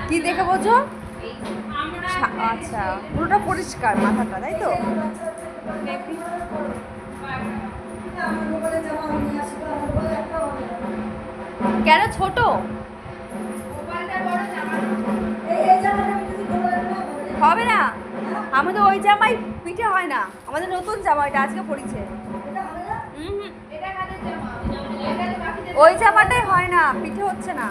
কি দেখে বোঝো? আচ্ছা, পুরোটা পরিষ্কার মাথাটা, তাই তো? কেন ছোট হবে না? আমাদের ওই জামাই পিঠে হয় না, আমাদের নতুন জামা, এটা আজকে পড়েছে। ওই জামাটাই হয় না, পিঠে হচ্ছে না।